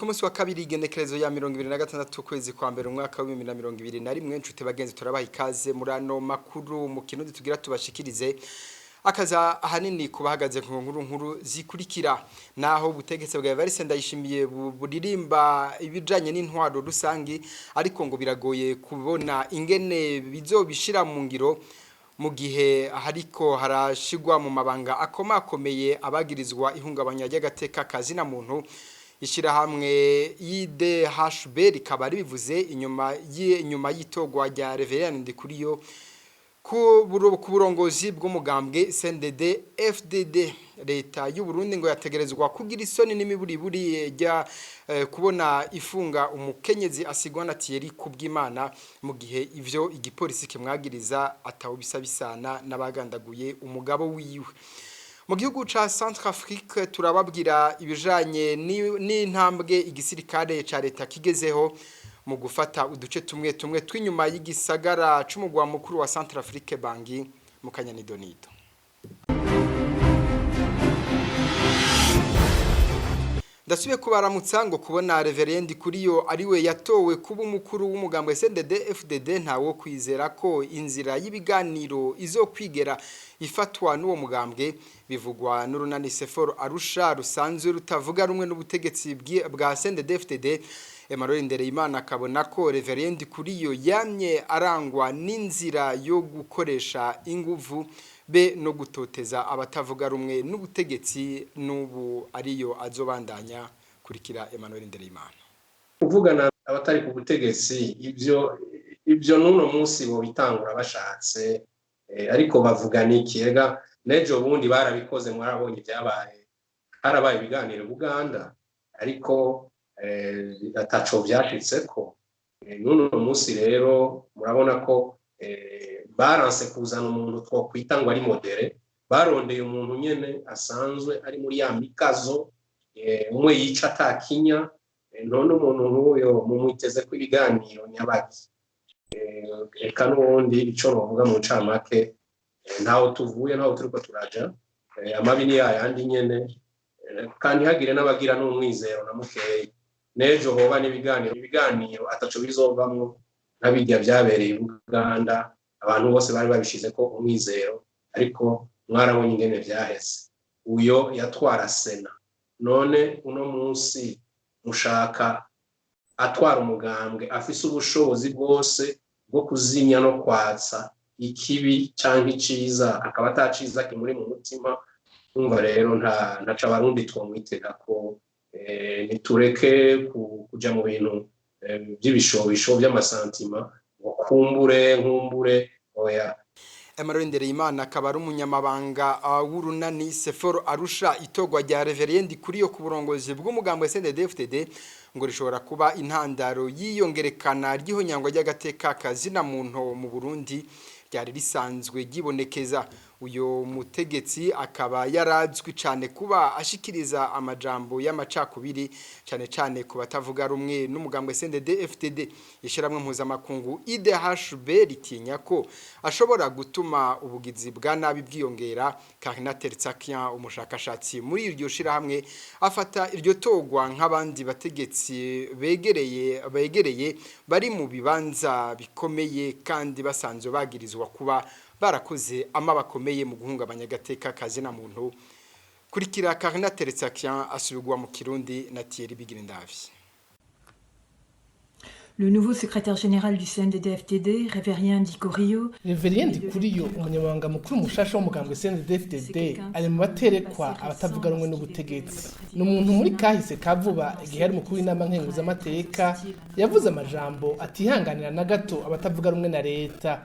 ku munsi wa kabiri igenekerezo ya 2026 kwezi kwa mbere umwaka wa 2021 nshuti bagenzi turabaha ikaze muri ano makuru mu kinundi tugira tubashikirize akaza ahanini kubahagaze ku nkuru zikurikira naho ubutegetsi bwa Evariste Ndayishimiye buririmba ibijanye n'intwaro rusangi ariko ngo biragoye kubona ingene bizobishira mu ngiro mu gihe hariko harashigwa mu mabanga akomakomeye abagirizwa ihungabanya ry'agateka kazina muntu ishirahamwe IDHB rikaba ribivuze inyuma y'itogwa rya Reverien Ndikuriyo ku burongozi bw'umugambwe CNDD FDD leta y'u Burundi ngo yategerezwa kugira isoni n'imiburiburi rya kubona ifunga umukenyezi asigwa na Thierry Kubwimana mu gihe ivyo igipolisi kimwagiriza ataho bisabisana n'abagandaguye umugabo wiwe. Mu gihugu ca Centrafrique turababwira ibijanye n'intambwe igisirikare ca leta kigezeho mu gufata uduce tumwe twinyuma y'igisagara c'umugwa mukuru wa Centrafrique Bangui mu Kanyanidonido. Ndasubiye kubaramutsa ngo kubona Reverien Ndikuriyo ariwe yatowe kuba umukuru w'umugambwe CNDD FDD ntawo kwizera ko inzira y'ibiganiro izokwigera ifatwa n'uwo mugambwe bivugwa n'urunani Sefor Arusha rusanzwe rutavuga rumwe n'ubutegetsi bwa CNDD FDD. Emmanuel Ndereyimana akabona ko Reverien Ndikuriyo yamye arangwa n'inzira yo gukoresha inguvu be no gutoteza abatavuga rumwe n'ubutegetsi n'ubu ariyo azobandanya kurikira Emmanuel Ndereyimana. Kuvugana abatari ku butegetsi ivyo nuno munsi bo bitangura bashatse ariko bavugana ikirega nejo bundi barabikoze mwarabonye byabaye harabaye ibiganiro Uganda ariko ataco vyashitseko nuno munsi rero murabona ko baranse kuzana umuntu twokwita ngo ari modere barondeye umuntu nyene asanzwe ari muri ya mikazo umwe yica atakinya none umuntu nk'uyo mumwiteze ko ibiganiro nyabaki eka n'ubundi ico novuga mu ncamake ntaho tuvuye ntaho turiko turaja amabi ni yayandi nyene kandi hagire n'abagira n'umwizero na mukeyi nejo hoba ibiganiro ataco bizovamwo nabijya byabereye Uganda abantu bose bari babishize ko umwizero ariko mwarabonye ingene vyaheze uyo yatwara Sena none uno munsi mushaka atwara umugambwe afise ubushobozi bwose bwo kuzimya no kwatsa ikibi canke iciza akaba ataciza kimuri mu mutima umva rero ntaca abarundi twomwitega ko nitureke kuja mu bintu by'ibishobisho by'amasantima nkumbure oya. Emmanuel Ndereyimana akaba ari umunyamabanga w'urunani Sefor Arusha itogwa rya Reverien Ndikuriyo ku burongozi bw'umugambwe CNDD FDD ngo rishobora kuba intandaro y'iyongerekana ry'ihonyangwa ry'agateka kazina muntu mu Burundi ryari risanzwe gibonekeza. Uyo mutegetsi akaba yarazwi cyane kuba ashikiriza amajambo y'amacakubiri cyane ku batavuga rumwe n'umugambwe CNDD FDD. Ishiramwe mpuzamakungu IDHB ritinya ko ashobora gutuma ubugizi bwa nabi bwiyongera. Karina Tertsakian umushakashatsi muri iryo shirahamwe afata iryo togwa nk'abandi bategetsi begereye bari mu bibanza bikomeye kandi basanzwe bagirizwa kuba barakoze amabakomeye mu guhungabanya gateka kazina muntu. Kurikira Karina Tertsakian asubigwa mu Kirundi na Thierry Bigirindavyi. Le nouveau secrétaire général du CNDD-FDD, Reverien Ndikuriyo, umunyamabanga mukuru mushasha w'umugambwe CNDD-FDD, ari mu baterekwa abatavuga rumwe n'ubutegetsi. Ni umuntu muri kahise kavuba igihe ari mukuru w'inama nkenguzamateka yavuze amajambo atihanganira na gato abatavuga rumwe na leta.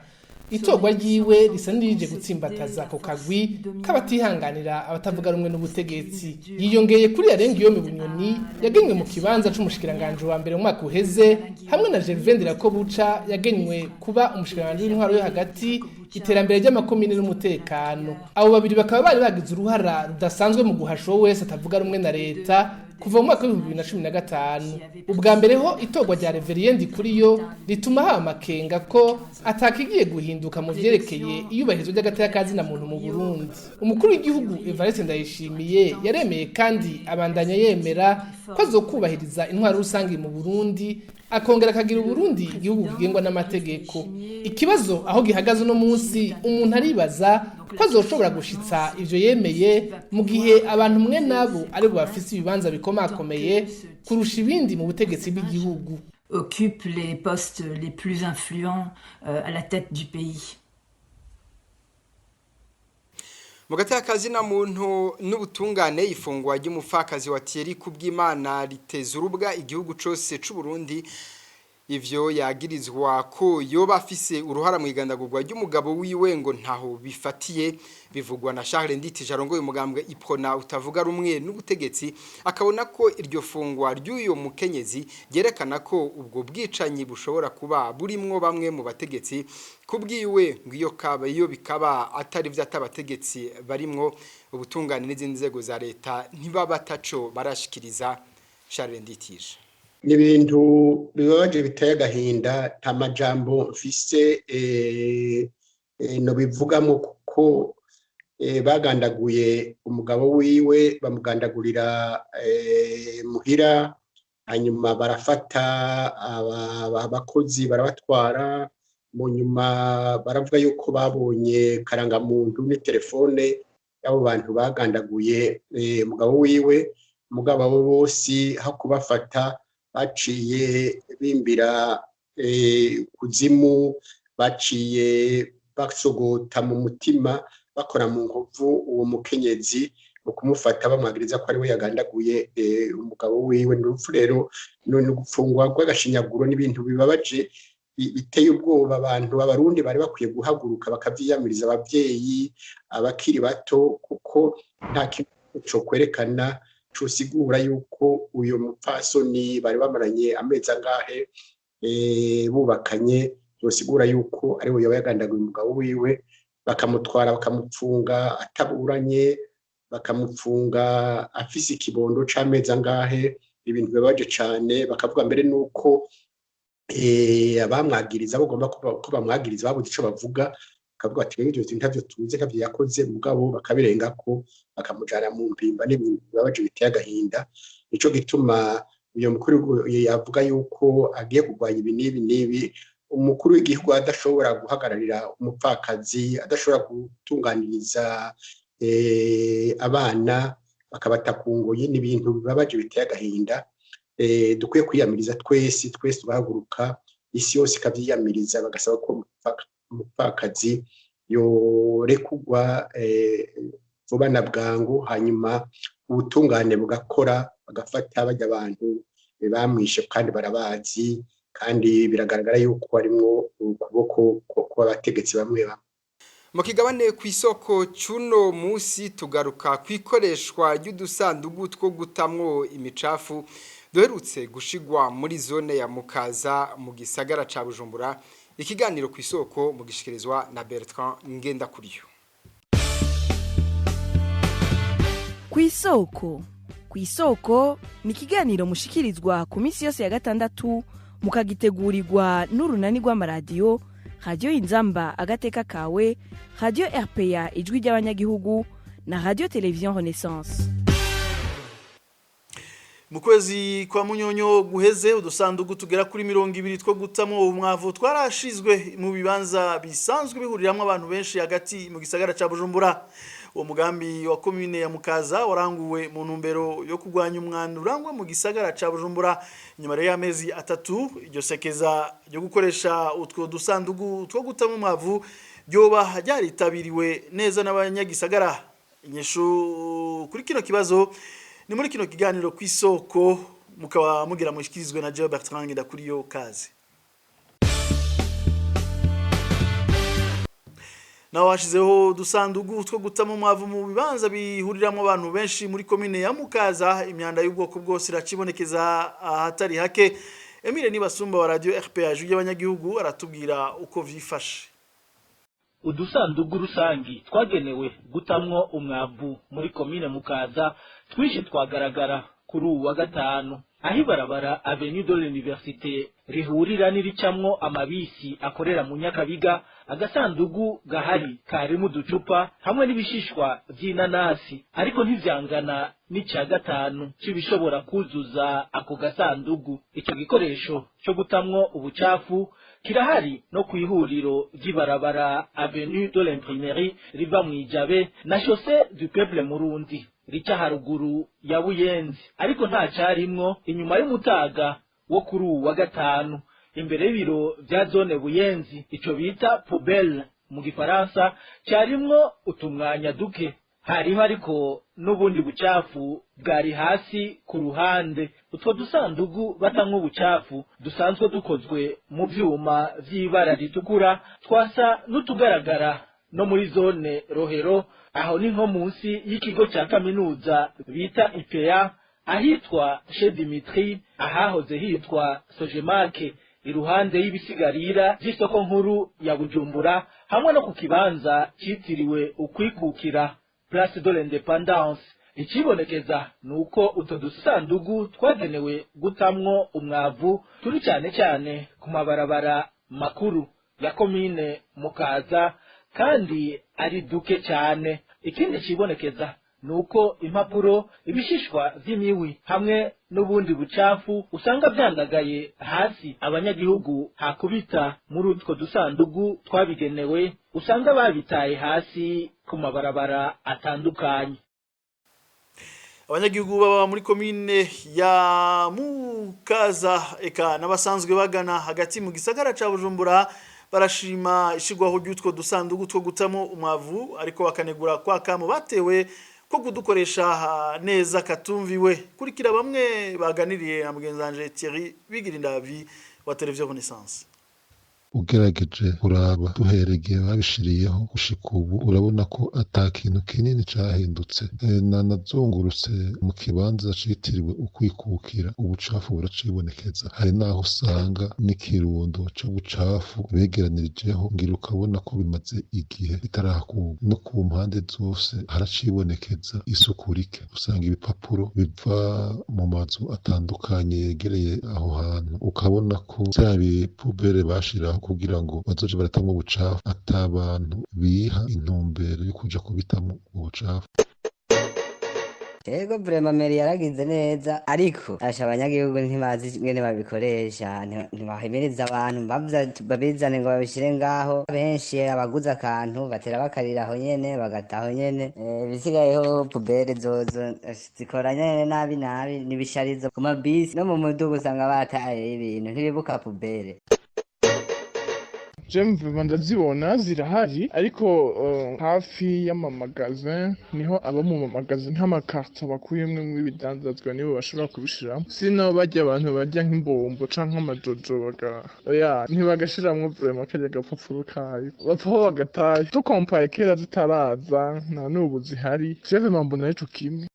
Itogwa ryiwe risa n'irije gutsimbataza ko kagwi kabatihanganira abatavuga rumwe n'ubutegetsi. Yiyongeye kuri Yarengiyome Bunyoni yagenywe mu kibanza c'umushikiranganje wa mbere mu mwaka uheze hamwe na Gervais Ndirakobuca yagenywe kuba umushikiranganje w'intwaro yo hagati iterambere ry'amakomine n'umutekano. Abo babiri bakaba bari bagize uruhara rudasanzwe mu guhasha wese atavuga rumwe na leta kuva mu mwaka wa 2015. Ubwa mbere ho itorwa rya Reverien Ndikuriyo rituma haba amakenga ko atakigiye guhinduka mu vyerekeye iyubahirizwa ry'agateka na muntu mu Burundi. Umukuru w'igihugu Evariste Ndayishimiye yaremeye kandi abandanya yemera ko azokubahiriza intwaro rusange mu Burundi, akongera akagira Burundi igihugu kigengwa n'amategeko. Ikibazo aho gihagaze no munsi umuntu aribaza ko azoshobora gushitsa ivyo yemeye mu gihe abantu mwe nabo ari bo bafise ibibanza bikomakomeye kurusha ibindi mu butegetsi bw'igihugu, occupe les postes les plus influents à la tête du pays. Mugati akazi na muntu n'ubutungane ifungwa ry'umufakazi wa Thierry Kubwimana riteza urubwa igihugu cose c'u Burundi. Ivyo yagirizwa ko yoba afise uruhara mu igandagurwa ry'umugabo wiwe ngo ntaho bifatiye, bivugwa na Charles Nditije arongoye umugambwe Iprona utavuga rumwe n'ubutegetsi, akabona ko iryo fungwa ry'uyo mukenyezi yerekana ko ubwo bwicanyi bushobora kuba burimwo bamwe mu bategetsi. Kubwiwe ngo iyo bikaba atari vy'atabategetsi barimwo, ubutungane n'izindi nzego za leta ntibaba taco barashikiriza. Charles Nditije: ni ibintu bibabaje biteye agahinda, nta majambo mfise no bivugamo, kuko bagandaguye umugabo wiwe, bamugandagurira muhira, hanyuma barafata abakozi barabatwara, mu nyuma baravuga yuko babonye karangamuntu ni telefone y'abo bantu bagandaguye umugabo wiwe. Umugabo abo bose aho kubafata baciye bimbira kuzimu, baciye basogota mu mutima, bakora mu nkovu uwo mukenyezi, ukumufata bamwagiriza ko ari we yagandaguye umugabo wiwe. N'urupfu rero no gufungwa rw'agashinyaguro n'ibintu bibabaje biteye ubwoba. Abantu Abarundi bari bakwiye guhaguruka bakavyiyamiriza, abavyeyi, abakiri bato, kuko nta kintu cyo kwerekana cusigura yuko uyo mupfasoni bari bamaranye amezi angahe bubakanye, yosigura yuko ari we yagandaguye umugabo wiwe, bakamutwara bakamupfunga ataburanye, bakamupfunga afise ikibondo c'amezi angahe. Ibintu bibabaje cane. Bakavuga mbere nuko abamwagiriza bagomba ko bamwagiriza babuze ico bavuga, bakavuga ati ibyo ntavyo tuzi kavyo yakoze, mugabo bakabirenga ko bakamujana mu mpimba. N'ibintu bibabaje biteye agahinda. Nico gituma uyo mukuru yavuga yuko agiye kurwanya ibi n'ibi. Umukuru w'igihugu adashobora guhagararira umupfakazi, adashobora gutunganiriza abana bakabata ku ngoyi, n'ibintu bibabaje biteye agahinda. Dukwiye kwiyamiriza twese bahaguruka, isi yose ikavyiyamiriza, bagasaba ko umupfakazi yorekugwa vuba na bwangu, hanyuma ubutungane bugakora, bagafata bajya abantu bamwishe kandi barabazi, kandi biragaragara yuko harimwo ukuboko kw'abategetsi bamwe bamwe. Mu kigabane kw'isoko cuno musi tugaruka kwikoreshwa ry'udusandugu two gutamwo imicafu duherutse gushigwa muri zone ya Mukaza mu gisagara ca Bujumbura. Ikiganiro kw'isoko mu gishikirizwa na Bertrand Ngendakuriyo. Kw'isoko ni ikiganiro mushikirizwa ku minsi yose ya gatandatu, mukagitegurirwa n'urunani rw'amaradiyo Radio Inzamba Agateka Kawe, Radio RPA Ijwi ry'Abanyagihugu na Radio Television Renaissance. Mu kwezi kwa Munyonyo guheze udusandugu tugera kuri 200 two gutamwo umwavu twarashizwe mu bibanza bisanzwe bihuriramwe abantu benshi hagati mu gisagara ca Bujumbura. Uwo mugambi wa commune ya Mukaza waranguwe mu ntumbero yo kugwanya umwanda urangwa mu gisagara ca Bujumbura. Nyuma y'amezi 3 iryo sekeza ryo gukoresha utwo dusandugu two gutamwo umwavu ryoba ryaritabiriwe neza n'abanyagisagara. Inyeshu kuri kino kibazo ni muri kino kiganiro kw'isoko, mukaba mugira mushikirizwe na Joe Bertrand Ngendakuriyo. Kazi na washizeho dusandugu two gutamo umwavu mu bibanza bihuriramwe abantu benshi muri commune ya Mukaza. Imyanda y'ubwoko bwose iracibonekeza ahatari hake. Emile Nibasumba wa Radio RPA Ijwi ry'Abanyagihugu aratubwira uko vyifashe. Udusandugu rusangi twagenewe gutamwo umwavu muri commune Mukaza twishe twagaragara kuri uwu wa gatanu aho ibarabara Avenue de l'Université rihurira n'iricamwo amabisi akorera mu Nyakabiga. Agasandugu gahari karimo uducupa hamwe n'ibishishwa vy'inanasi, ariko ntivyangana n'icya gatanu c'ibishobora kuzuza ako gasandugu. Ico gikoresho cyo gutamwo ubucafu kirahari no kwihuriro ry'ibarabara Avenue de l'Imprimerie riva mw'ijabe na Chaussée du Peuple Murundi rica haruguru ya Buyenzi, ariko nta carimwo inyuma y'umutaga wo kuri uwu wa gatanu imbere y'ibiro vya zone Buyenzi. Ico bita poubelle mu gifaransa carimwo utumwanya duke, hariho ariko n'ubundi bucafu bwari hasi ku ruhande. Utwo dusandugu batamwo ubucafu dusanzwe dukozwe mu vyuma vy'ibara ritukura twasa n'utugaragara no muri zone Rohero, aho ni nko munsi y'ikigo ca kaminuza bita IPEA, ahitwa Chez Dimitri, ahahoze hitwa Sojemake, iruhande y'ibisigarira vy'isoko nkuru ya Bujumbura, hamwe no ku kibanza citiriwe ukwikukira Place de l'Independance. Ikibonekeza nuko utwo dusandugu twagenewe gutamwo umwavu turi cyane cyane ku mabarabara makuru ya komine Mukaza, kandi ari duke cyane. Ikindi kibonekeza nuko impapuro, ibishishwa vy'imiwi hamwe n'ubundi bucafu usanga vyandagaye hasi. Abanyagihugu hakubita muri utwo dusandugu twabigenewe usanga babitaye hasi ku mabarabara atandukanye. Abanyagihugu baba muri komine ya Mukaza eka n'abasanzwe bagana hagati mu gisagara ca Bujumbura barashima ishigwaho ry'utwo dusandugu two gutamo umwavu, ariko bakanegura kwa kamo batewe ko kudukoresha neza katumviwe. Kurikira bamwe baganiriye na mugenzanje Thierry Bigirindavi wa Television Renaissance. Ugerageje kuraba duheregeye babishiriyeho gushika ubu urabona ko ata kintu kinini cahindutse. Nanazungurutse mu kibanza citiriwe ukwikukira, ubucafu buracibonekeza. Hari naho usanga n'ikirundo c'ubucafu begeranirijeho, ngira ukabona ko bimaze igihe bitarakurwa. No ku mpande zose haracibonekeza isuku rike, usanga ibipapuro biva mu mazu atandukanye yegereye aho hantu, ukabona ko vya bipubere bashiraho kugira ngo bazoje baratamwo ubucafu atabantu biha intumbero yo kuja kubitamwo ubucafu. Ego vraiment meri yaragize neza, ariko asha abanyagihugu ntibazi ngene babikoresha, ntibahimiriza abantu babizane ngo babishire ngaho. Benshi abaguza akantu batera bakarira aho nyene bagataho nyene. Bisigayeho pubere zozo zikora nyene nabi nibisharizo ku mabisi no mu mudugu usanga bataye ibintu ntibibuka pubere. Jemve ndazibona zirahari, ariko hafi y'amamagaze niho aba mu mamagaze nk'amakarto bakuyemwe mw'ibidandazwa nibo bashobora kubishiramo. Sino bajya abantu bajya nk'imbombo canke amajojo ntibagashiramwo vraiment kajya gapapuro kayo, bapfaho bagataye. Tukompaye kera zitaraza na n'ubu zihari, jewe mbona ico kimwe.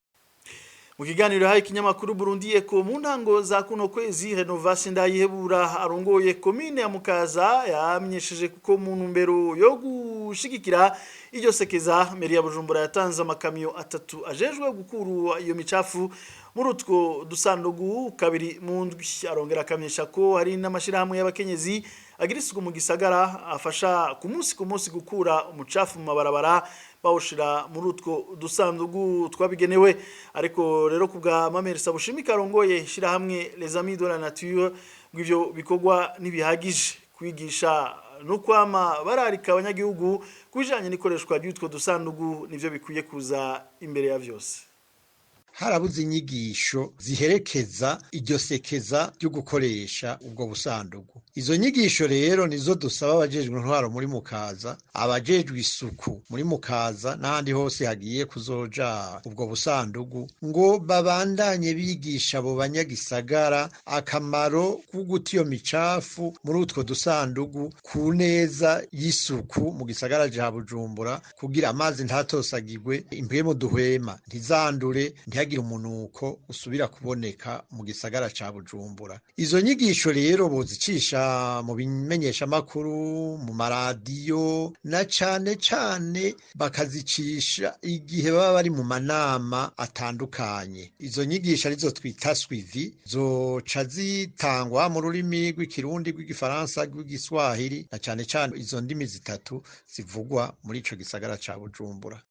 Mu kiganiro hayi kinyamakuru Burundi Eko mu ntango za kuno kwezi, Renovation Ndayihebura arongoye komine ya Mukaza yamenyesheje ko mu ntumbero yo gushigikira iryo sekeza, meri ya Bujumbura yatanze amakamyo 3 ajejwe gukura iyo micafu muri utwo dusandugu kabiri mu ndwi. Arongera akamenyesha ko hari n'amashirahamwe y'abakenyezi agira isuku mu gisagara afasha ku munsi gukura umucafu mu mabarabara bawushira muri utwo dusandugu twabigenewe. Ariko rero kubwa Mamere Sabushimika arongoye shirahamwe Les Amis de la Nature ngivyo bikorwa nibihagije kwigisha no kwama bararika abanyagihugu kujanye n'ikoreshwa ry'utwo dusandugu, nivyo bikwiye kuza imbere ya vyose. Harabuze inyigisho ziherekeza iryo sekeza ryo gukoresha ubwo busandugu. Izo nyigisho rero nizo dusaba abajejwe intwaro muri Mukaza, abajejwe isuku muri Mukaza n'ahandi hose hagiye kuzoja ubwo busandugu, ngo babandanye bigisha abo banyagisagara akamaro ko guta iyo micafu muri utwo dusandugu ku neza y'isuku mu gisagara ca Bujumbura, kugira amazi ntatosagirwe, impwemu duhwema ntizandure, ntihagire umunuko usubira kuboneka mu gisagara ca Bujumbura. Izo nyigisho rero bozicisha mu bimenyeshamakuru, mu maradiyo, na cane cane bakazicisha igihe baba bari mu manama atandukanye. Izo nyigisho arizo twita suivi zoca zitangwa mu rurimi rw'ikirundi, rw'igifaransa, rw'igiswahili, na cane cane izo ndimi zitatu zivugwa muri ico gisagara ca Bujumbura.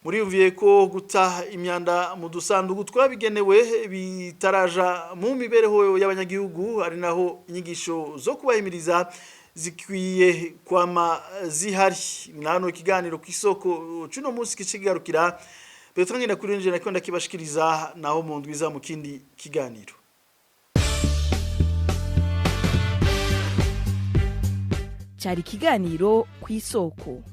Muriyumviye ko guta imyanda mu dusanduku twabigenewe bitaraja mu mibereho y'abanyagihugu, ari naho inyigisho zo kubahimiriza zikwiye kwama zihari. Nano ikiganiro ku isoko cuno munsi kikigarukira Bertrand Ngendakurinje nako ndakibashikiriza naho mu ndwiza mu kindi kiganiro. Cyari ikiganiro ku isoko.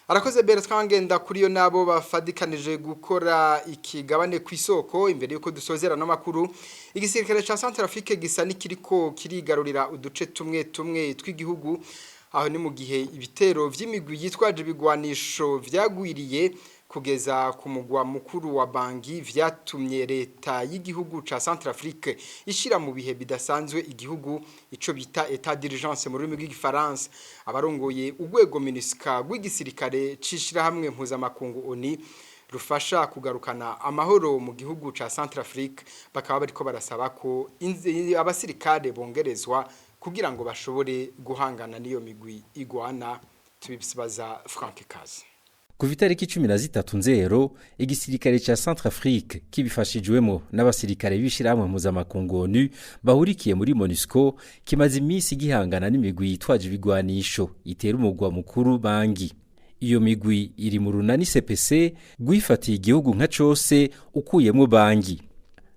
Arakoze Bertrand Ngendakuriyo nabo bafadikanije gukora ikigabane ku isoko. Imbere yuko dusozera n'amakuru, igisirikare ca Centrafrique gisa nikiriko kirigarurira uduce tumwe tumwe tw'igihugu, aho ni mu gihe ibitero vy'imigwi yitwaje bigwanisho vyagwiriye kugeza ku mugwa mukuru wa Bangi, vyatumye leta y'igihugu ca Centrafrique ishira mu bihe bidasanzwe igihugu, ico bita état d'urgence mu rurimi rw'igifaransa. Abarongoye urwego MINUSCA rw'igisirikare cishira hamwe mpuzamakungu ONU rufasha kugarukana amahoro mu gihugu ca Centrafrique, bakaba bariko barasaba ko abasirikare bongerezwa kugira ngo bashobore guhangana niyo migwi igwana. Tubisibaza Frank Kazi. Kuva itariki 13 Nzero, igisirikare ca Centrafrique kibifashijwemo n'abasirikare b'ishirahamwe mpuzamakungu ONU bahurikiye muri MONUSCO kimaze imisi gihangana n'imigwi yitwaje ibigwanisho itera umugwa mukuru Bangi. Iyo migwi iri mu runani CPC gwifatiye igihugu nka cose ukuyemwo Bangi.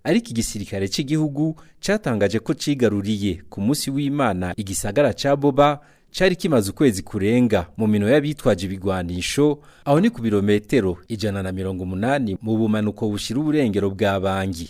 Ariko igisirikare cy'igihugu catangaje ko cigaruriye ku munsi w'Imana igisagara ca Boba cari kimaze ukwezi kurenga mu mino y'abitwaje ibigwanisho, aho ni ku birometero 180 mu bumanuko bushira uburengero bwa Bangi.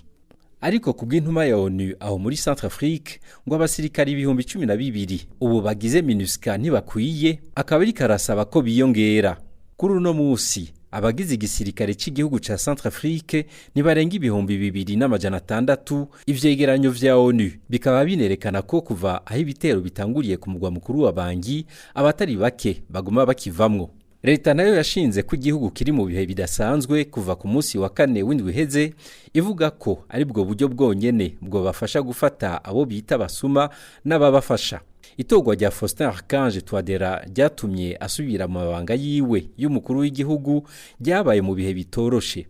Ariko kubw'intuma ya ONU aho muri Centrafrique ngo abasirikari ibihumbi 12 ubu bagize MINUSCA ntibakwiye, akaba ari karasaba ko biyongera. Kuri uno musi abagize igisirikare cy'igihugu ca Centrafrique nibarenga ibihumbi 2600. Ivyegeranyo vya ONU bikaba binerekana ko kuva aho ibitero bitanguriye ku mugwa mukuru wa Bangi abatari bake baguma bakivamwo. Leta nayo yashinze ko igihugu kiri mu bihe bidasanzwe kuva ku munsi wa 4 w'indwi heze, ivuga ko ari bwo buryo bwonyene bwo bafasha gufata abo bita basuma n'ababafasha. Itogwa rya Faustin Archange Touadera ryatumye asubira mu mabanga yiwe y'umukuru w'igihugu ryabaye mu bihe bitoroshe.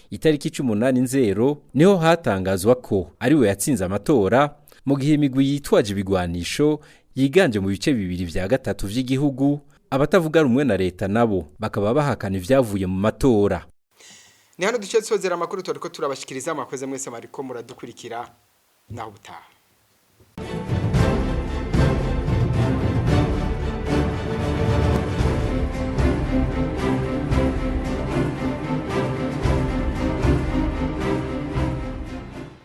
Itariki 18 Nzero niho hatangazwa ko ari we yatsinze amatora, mu gihe imigwi yitwaje ibigwanisho yiganje mu bice bibiri vya gatatu vy'igihugu. Abatavuga rumwe na leta nabo bakaba bahakana ivyavuye mu matora. Ni hano duce tsozera amakuru turiko turabashikiriza, mwakoze mwese mariko muradukurikira naho butaha.